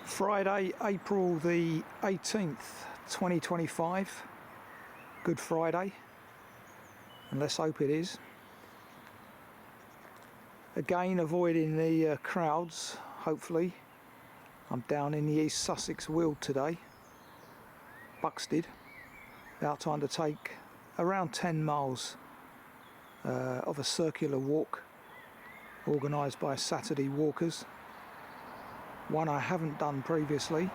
Friday, April the 18th, 2025. Good Friday, and let's hope it is. Again, avoiding the crowds, hopefully. I'm down in the East Sussex Weald today, Buxted, about to undertake around 10 miles of a circular walk organised by Saturday walkers. One I haven't done previously,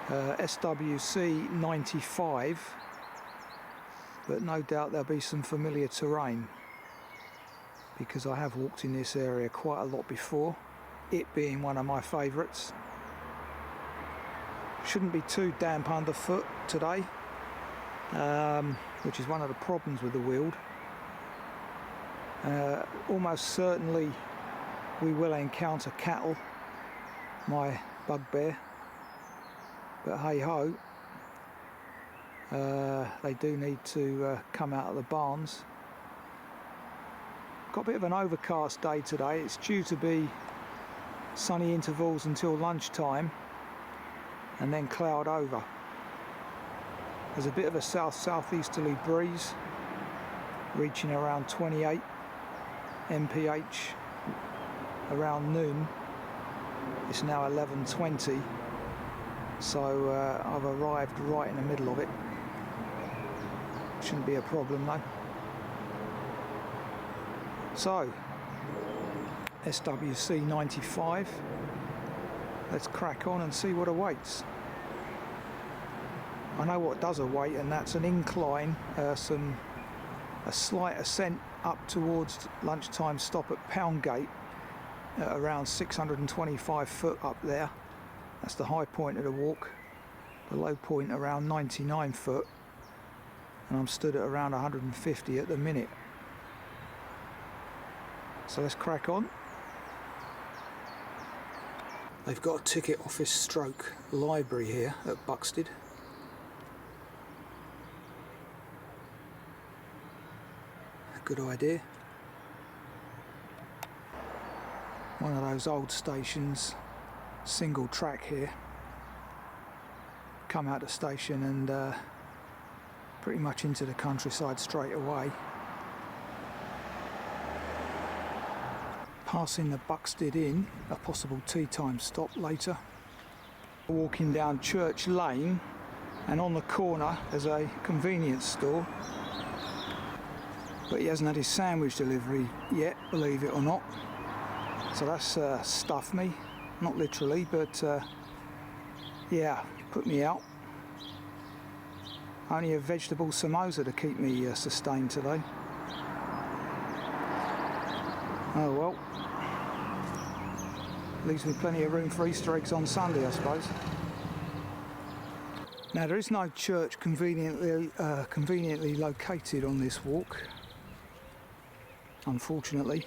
swcwalks95, but no doubt there'll be some familiar terrain because I have walked in this area quite a lot before, it being one of my favourites. Shouldn't be too damp underfoot today, which is one of the problems with the Weald. Almost certainly we will encounter cattle, my bugbear, but hey ho, they do need to come out of the barns. Got a bit of an overcast day today. It's due to be sunny intervals until lunchtime and then cloud over. There's a bit of a south-southeasterly breeze reaching around 28 mph around noon. It's now 11:20, so I've arrived right in the middle of it. Shouldn't be a problem though. So, swcwalks95, let's crack on and see what awaits. I know what does await, and that's an incline, a slight ascent up towards lunchtime stop at Poundgate, around 625 foot up there. That's the high point of the walk. The low point around 99 foot, and I'm stood at around 150 at the minute. So let's crack on. They've got a ticket office stroke library here at Buxted. A good idea. One of those old stations, single track here. Come out the station and pretty much into the countryside straight away. Passing the Buxted Inn, a possible tea time stop later. Walking down Church Lane, and on the corner there's a convenience store. But he hasn't had his sandwich delivery yet, believe it or not. So that's stuffed me, not literally, but yeah, put me out. Only a vegetable samosa to keep me sustained today. Oh well, leaves me plenty of room for Easter eggs on Sunday, I suppose. Now there is no church conveniently located on this walk, unfortunately.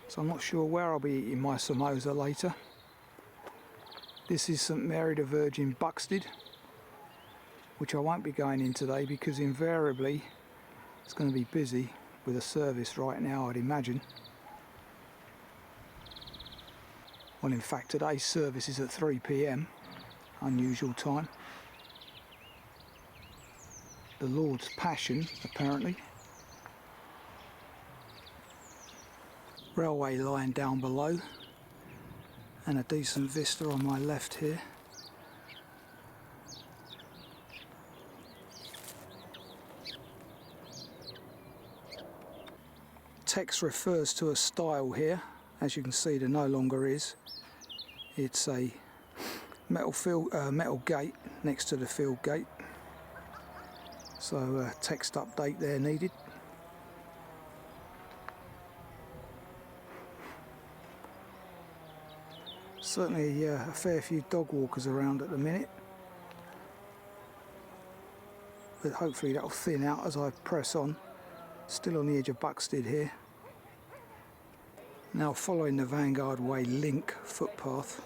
So I'm not sure where I'll be eating my samosa later. This is St Mary the Virgin Buxted, which I won't be going in today because invariably it's going to be busy with a service right now, I'd imagine. Well, in fact today's service is at 3 PM, unusual time. The Lord's Passion, apparently. Railway line down below, and a decent vista on my left here. Text refers to a stile here. As you can see, there no longer is. It's a metal gate next to the field gate, so text update there needed. Certainly a fair few dog walkers around at the minute, but hopefully that'll thin out as I press on. Still on the edge of Buxted here. Now following the Vanguard Way link footpath.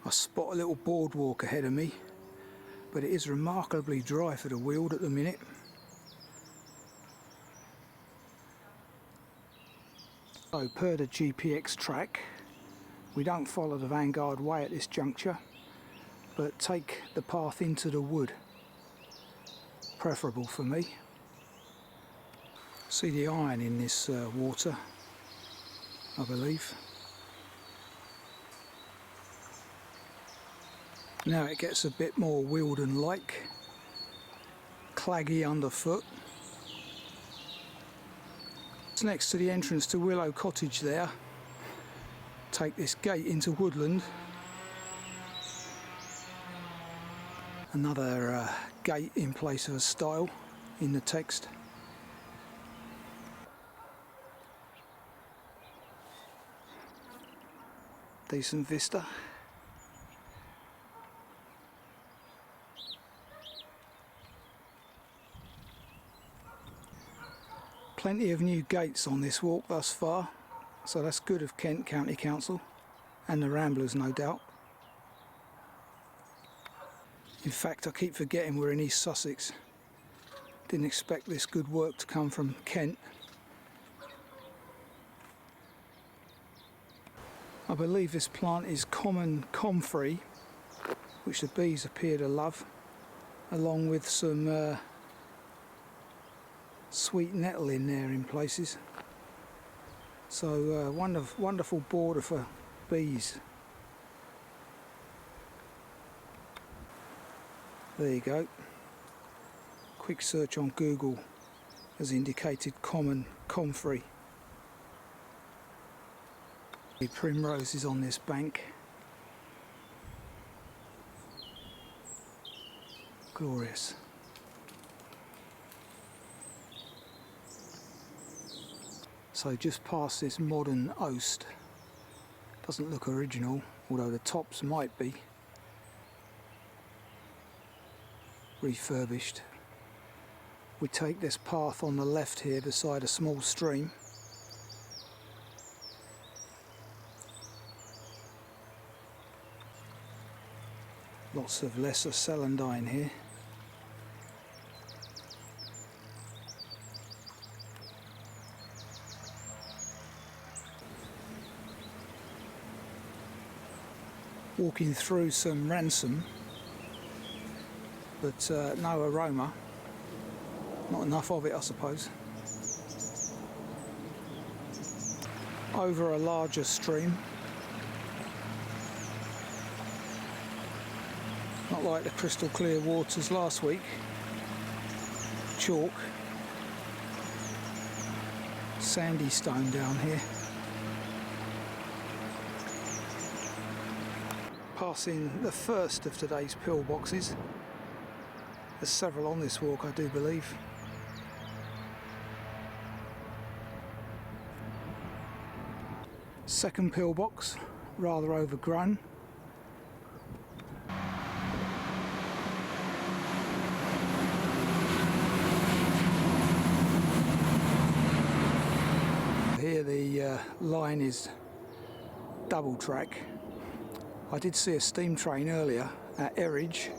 I spot a little boardwalk ahead of me, but it is remarkably dry for the Weald at the minute. So per the GPX track, We don't follow the Vanguard Way at this juncture, but take the path into the wood. Preferable for me. See the iron in this water, I believe. Now it gets a bit more Wealden-like, claggy underfoot. It's next to the entrance to Willow Cottage there. Take this gate into woodland. Another gate in place of a stile in the text. Decent vista. Plenty of new gates on this walk thus far, so that's good of Kent County Council and the Ramblers, no doubt. In fact, I keep forgetting we're in East Sussex. Didn't expect this good work to come from Kent. I believe this plant is common comfrey, which the bees appear to love, along with some sweet nettle in there in places. So wonderful border for bees. There you go. Quick search on Google has indicated common comfrey. The primroses on this bank. Glorious. So just past this modern oast. Doesn't look original, although the tops might be. Refurbished. We take this path on the left here beside a small stream. Lots of lesser celandine here. Walking through some ransom, but no aroma. Not enough of it, I suppose. Over a larger stream. Not like the crystal clear waters last week. Chalk. Sandy stone down here. Passing the first of today's pillboxes. There's several on this walk, I do believe. Second pillbox, rather overgrown. Here the line is double track. I did see a steam train earlier at Erridge.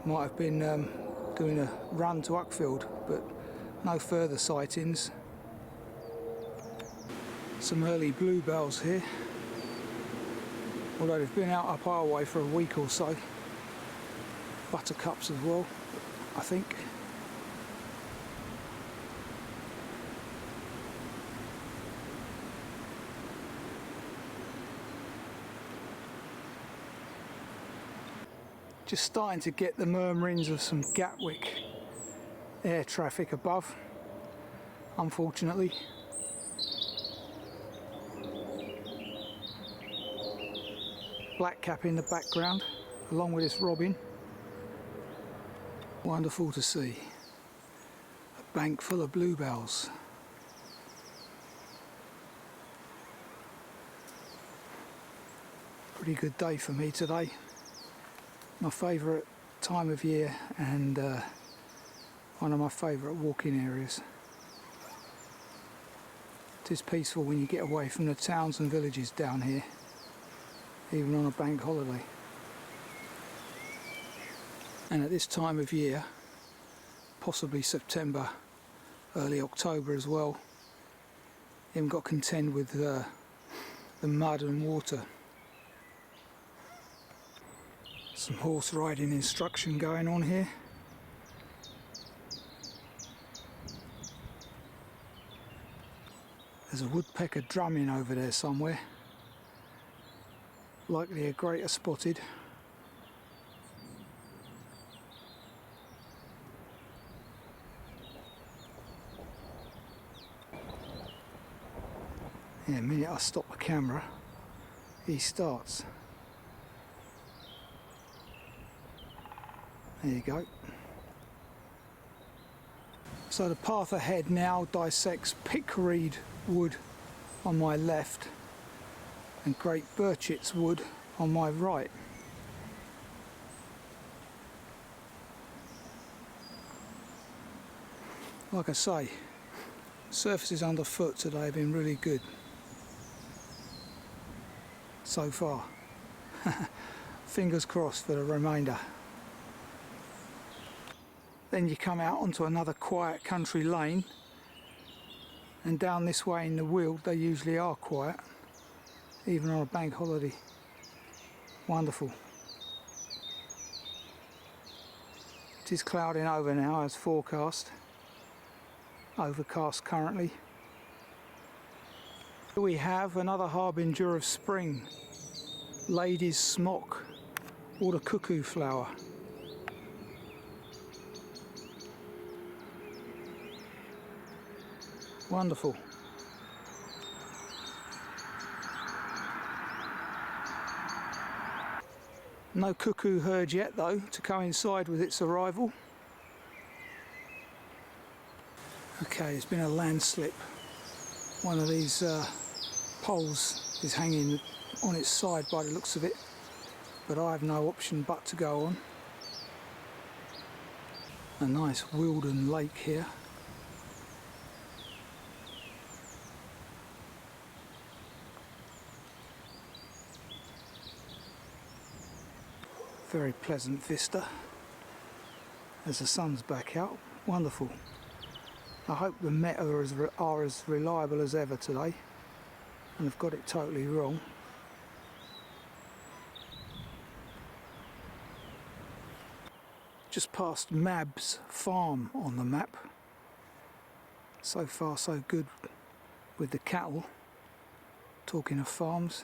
Might have been doing a run to Uckfield, but no further sightings. Some early bluebells here, although they've been out up our way for a week or so. Buttercups as well, I think. Just starting to get the murmurings of some Gatwick air traffic above, unfortunately. Blackcap in the background, along with this robin. Wonderful to see. A bank full of bluebells. Pretty good day for me today. My favourite time of year and one of my favourite walking areas. It is peaceful when you get away from the towns and villages down here, even on a bank holiday. And at this time of year, possibly September, early October as well, you haven't got to contend with the mud and water. Some horse riding instruction going on here. There's a woodpecker drumming over there somewhere. Likely a greater spotted. Yeah, the minute I stop the camera, he starts. There you go. So the path ahead now dissects pickreed wood on my left and great birchets wood on my right. Like I say, surfaces underfoot today have been really good so far. Fingers crossed for the remainder. Then you come out onto another quiet country lane, and down this way in the Weald they usually are quiet, even on a bank holiday. Wonderful. It is clouding over now as forecast. Overcast currently. Here we have another harbinger of spring. Lady's smock, or the cuckoo flower. Wonderful. No cuckoo heard yet though to coincide with its arrival. Okay, there's been a landslip. One of these poles is hanging on its side by the looks of it, but I have no option but to go on. A nice Wealden lake here. Very pleasant vista as the sun's back out. Wonderful. I hope the Met are as reliable as ever today, and I've got it totally wrong. Just past Mab's farm on the map. So far so good with the cattle. Talking of farms.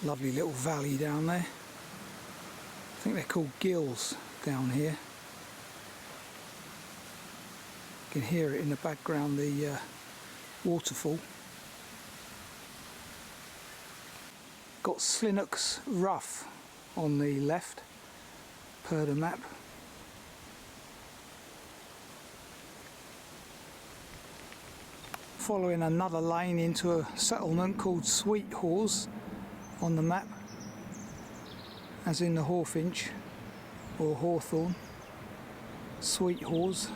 Lovely little valley down there. I think they're called gills down here. You can hear it in the background, the waterfall. Got Slinnock's Rough on the left, per the map. Following another lane into a settlement called Sweethorse on the map, as in the Hawfinch or Hawthorn. Sweethorse.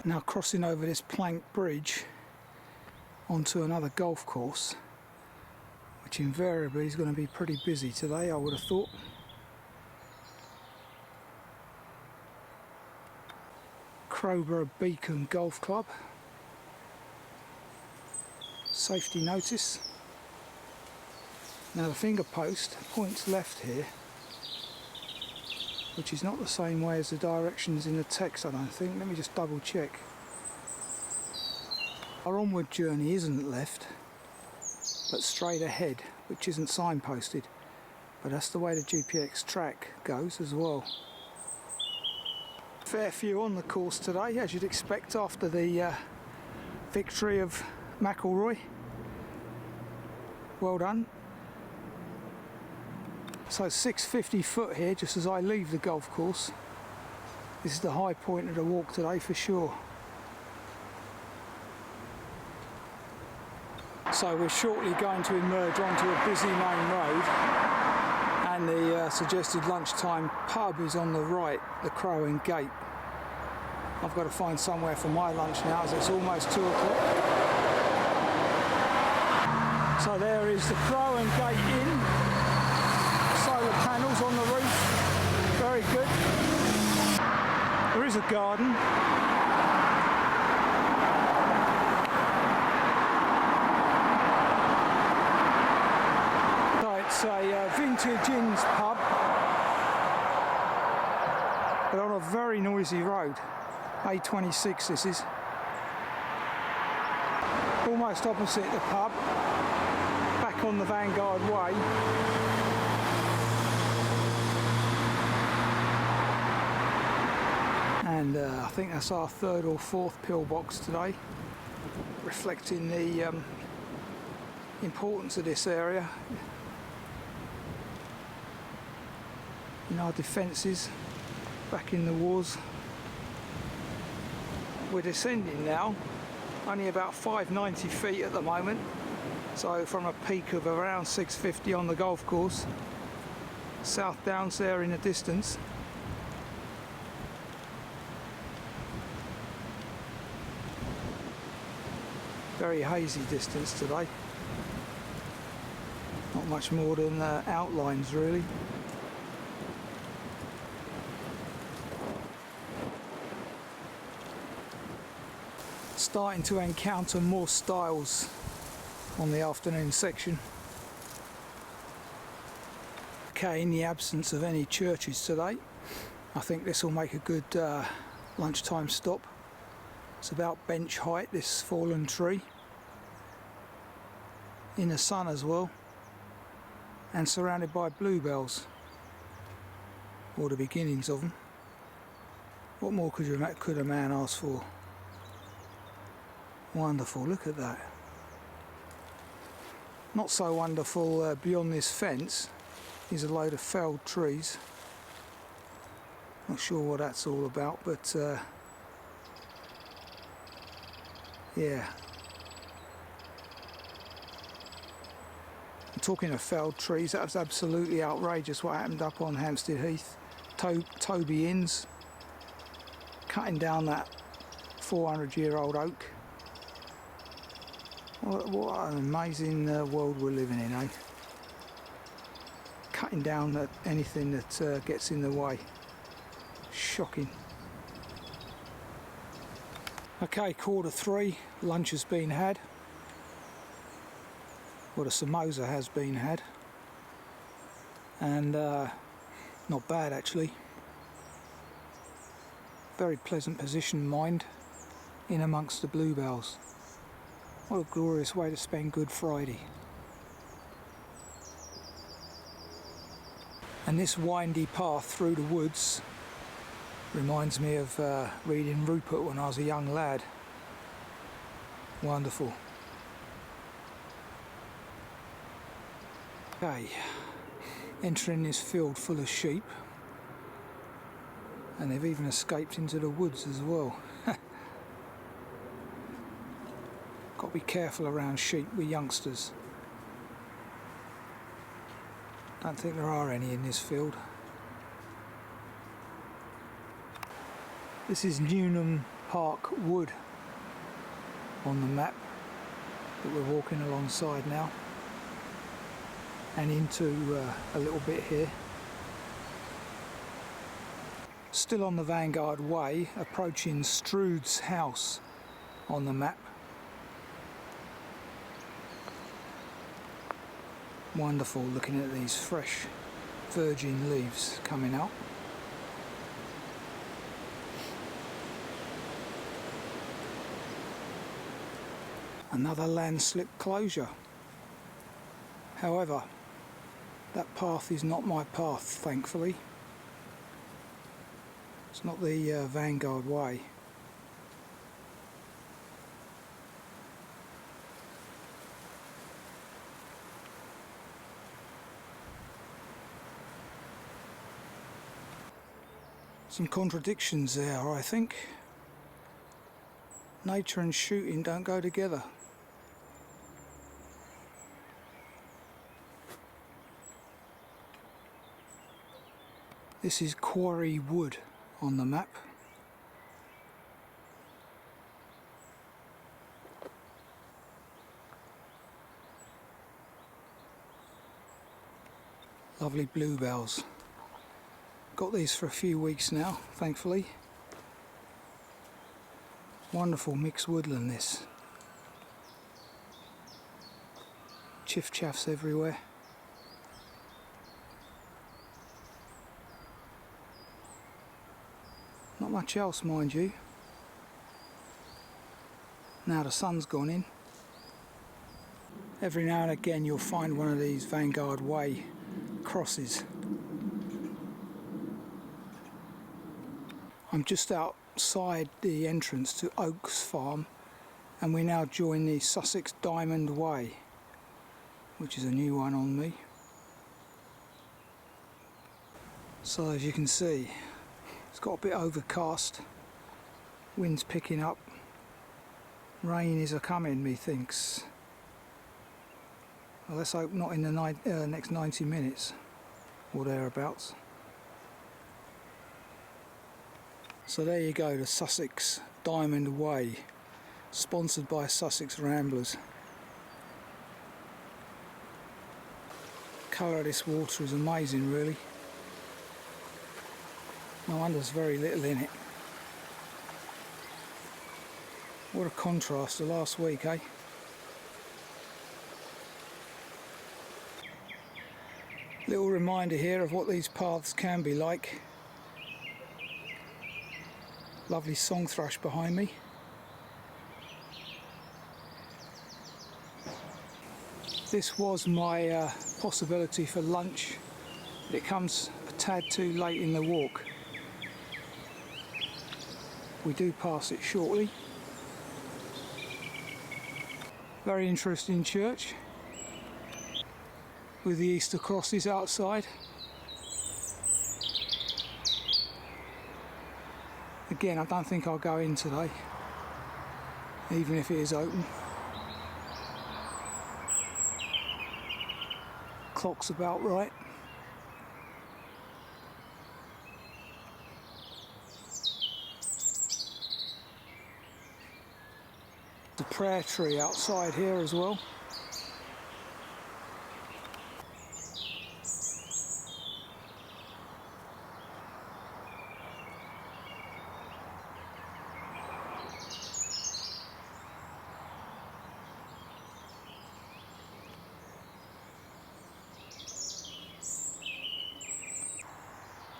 Now crossing over this plank bridge onto another golf course, which invariably is going to be pretty busy today, I would have thought. Crowborough Beacon Golf Club. Safety notice. Now the finger post points left here, which is not the same way as the directions in the text, I don't think. Let me just double check. Our onward journey isn't left, but straight ahead, which isn't signposted. But that's the way the GPX track goes as well. Fair few on the course today, as you'd expect after the victory of McIlroy. Well done. So 650 foot here just as I leave the golf course. This is the high point of the walk today for sure. So we're shortly going to emerge onto a busy main road, and the suggested lunchtime pub is on the right, the Crow and Gate. I've got to find somewhere for my lunch now as it's almost 2 o'clock. So there is the Crow and Gate Inn. Solar panels on the roof. Very good. There is a garden. It's a vintage inns pub, but on a very noisy road. A26 this is. Almost opposite the pub, back on the Vanguard Way. And I think that's our third or fourth pillbox today, reflecting the importance of this area in our defences back in the wars. We're descending now, only about 590 feet at the moment, so from a peak of around 650 on the golf course. South Downs there in the distance. Very hazy distance today. Not much more than outlines really. Starting to encounter more stiles on the afternoon section. Okay, in the absence of any churches today, I think this will make a good lunchtime stop. It's about bench height, this fallen tree, in the sun as well, and surrounded by bluebells, or the beginnings of them. What more could a man ask for? Wonderful, look at that. Not so wonderful beyond this fence is a load of felled trees. Not sure what that's all about, but yeah. Talking of felled trees, that was absolutely outrageous what happened up on Hampstead Heath. Toby Inns, cutting down that 400-year-old oak. What an amazing world we're living in, eh? Cutting down anything that gets in the way. Shocking. Okay, 3:15, lunch has been had. Well, the samosa has been had. And not bad actually. Very pleasant position, mind, in amongst the bluebells. What a glorious way to spend Good Friday. And this windy path through the woods reminds me of reading Rupert when I was a young lad. Wonderful. Okay, entering this field full of sheep, and they've even escaped into the woods as well. Got to be careful around sheep with youngsters. Don't think there are any in this field. This is Newnham Park Wood on the map that we're walking alongside now, and into a little bit here. Still on the Vanguard Way, approaching Strood's house on the map. Wonderful looking at these fresh virgin leaves coming out. Another landslip closure. However, that path is not my path, thankfully. It's not the Vanguard Way. Some contradictions there, I think. Nature and shooting don't go together. This is Quarry Wood on the map. Lovely bluebells. Got these for a few weeks now, thankfully. Wonderful mixed woodland this. Chiff chaffs everywhere. Not much else, mind you. Now the sun's gone in. Every now and again you'll find one of these Vanguard Way crosses. I'm just outside the entrance to Oaks Farm, and we now join the Sussex Diamond Way, which is a new one on me. So as you can see, it's got a bit overcast, wind's picking up, rain is a-coming, methinks. Well, let's hope not in the next 90 minutes or thereabouts. So there you go, the Sussex Diamond Way, sponsored by Sussex Ramblers. The colour of this water is amazing, really. No wonder there's very little in it. What a contrast to last week, eh? Little reminder here of what these paths can be like. Lovely song thrush behind me. This was my possibility for lunch, but it comes a tad too late in the walk. We do pass it shortly. Very interesting church with the Easter crosses outside. Again, I don't think I'll go in today, even if it is open. Clock's about right. The prayer tree outside here as well.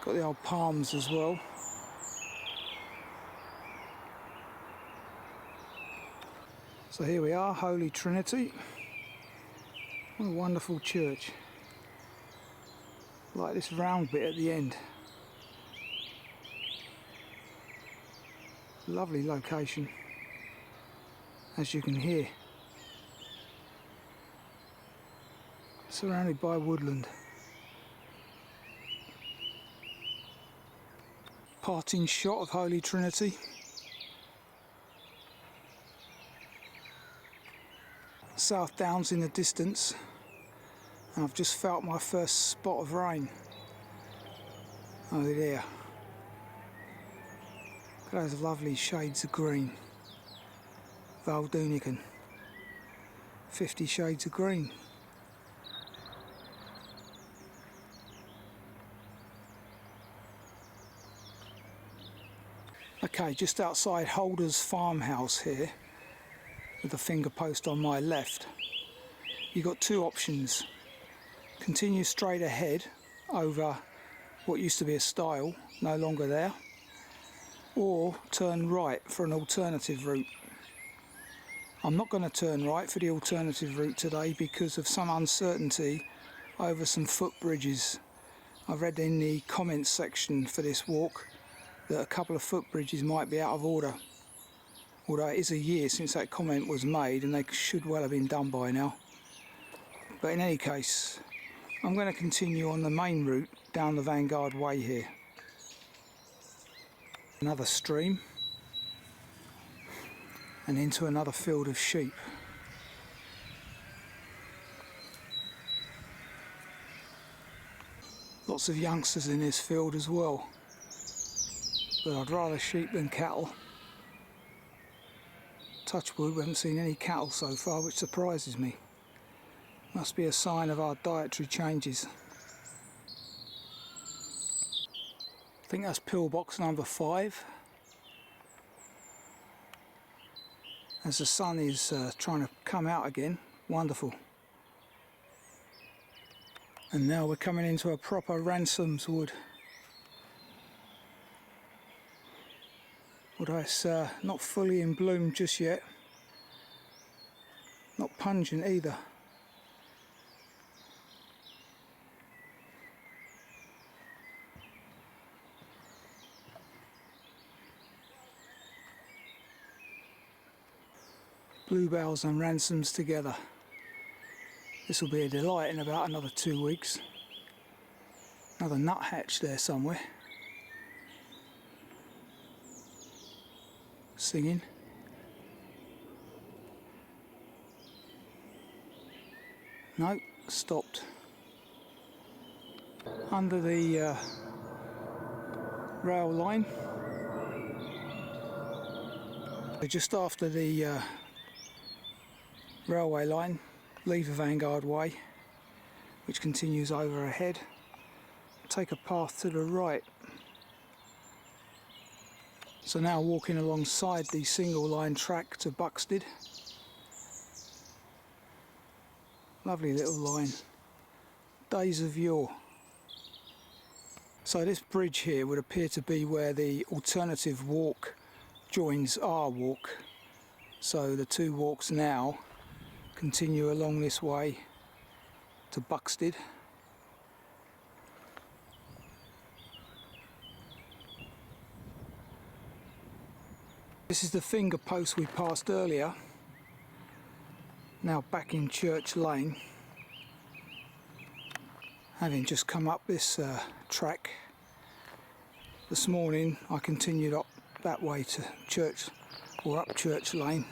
Got the old palms as well. So here we are, Holy Trinity. What a wonderful church. Like this round bit at the end. Lovely location, as you can hear. Surrounded by woodland. Parting shot of Holy Trinity. South Downs in the distance, and I've just felt my first spot of rain. Oh dear. Look at those lovely shades of green. Valdunican. 50 shades of green. Okay, just outside Holder's farmhouse here, with the finger post on my left, you've got two options. Continue straight ahead over what used to be a stile, no longer there, or turn right for an alternative route. I'm not going to turn right for the alternative route today because of some uncertainty over some footbridges. I've read in the comments section for this walk that a couple of footbridges might be out of order. Although it is a year since that comment was made and they should well have been done by now. But in any case, I'm going to continue on the main route down the Vanguard Way here. Another stream and into another field of sheep. Lots of youngsters in this field as well, but I'd rather sheep than cattle. Touch wood, we haven't seen any cattle so far, which surprises me. Must be a sign of our dietary changes. I think that's pillbox number 5. As the sun is trying to come out again. Wonderful. And now we're coming into a proper Ransom's wood. although it's not fully in bloom just yet. Not pungent either. Bluebells and ransoms together. This will be a delight in about another 2 weeks. Another nuthatch there somewhere. Singing. No, stopped. Under the rail line. Just after the railway line, leave the Vanguard Way, which continues over ahead. Take a path to the right. So now walking alongside the single line track to Buxted. Lovely little line. Days of yore. So this bridge here would appear to be where the alternative walk joins our walk. So the two walks now continue along this way to Buxted. This is the finger post we passed earlier, now back in Church Lane. Having just come up this track this morning, I continued up that way to Church, or up Church Lane.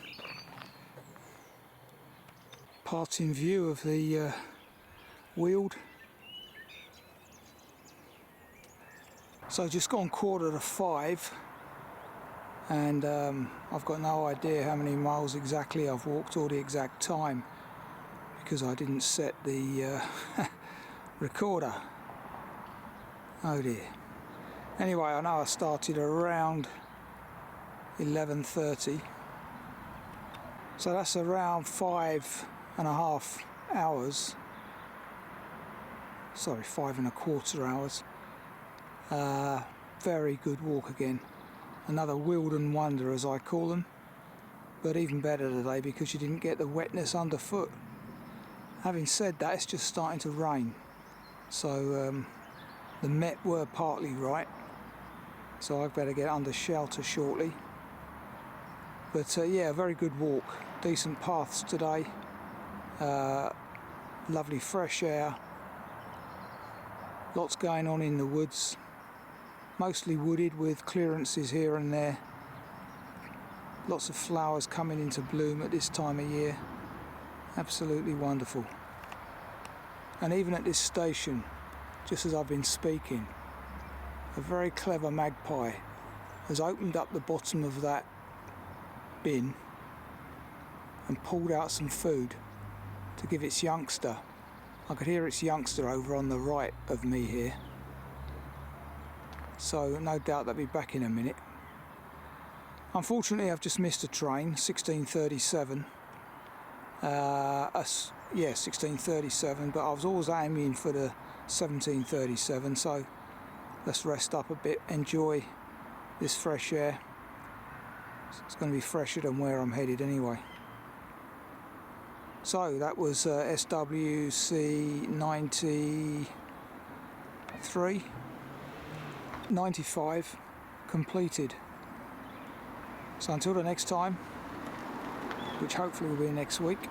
Parting view of the Weald. So just gone 4:45. And I've got no idea how many miles exactly I've walked or the exact time, because I didn't set the recorder. Oh dear. Anyway, I know I started around 11:30, so that's around 5.5 hours. Sorry, 5.25 hours. Very good walk again. Another Wealden wonder, as I call them, but even better today because you didn't get the wetness underfoot. Having said that, it's just starting to rain, so the Met were partly right, so I've better get under shelter shortly. But yeah, very good walk, decent paths today, lovely fresh air, lots going on in the woods. Mostly wooded with clearances here and there. Lots of flowers coming into bloom at this time of year. Absolutely wonderful. And even at this station, just as I've been speaking, a very clever magpie has opened up the bottom of that bin and pulled out some food to give its youngster. I could hear its youngster over on the right of me here. So no doubt they'll be back in a minute. Unfortunately, I've just missed a train, 16:37. Yeah, 16:37, but I was always aiming for the 17:37, so let's rest up a bit, enjoy this fresh air. It's going to be fresher than where I'm headed anyway. So that was swcwalks95 completed. So until the next time, which hopefully will be next week,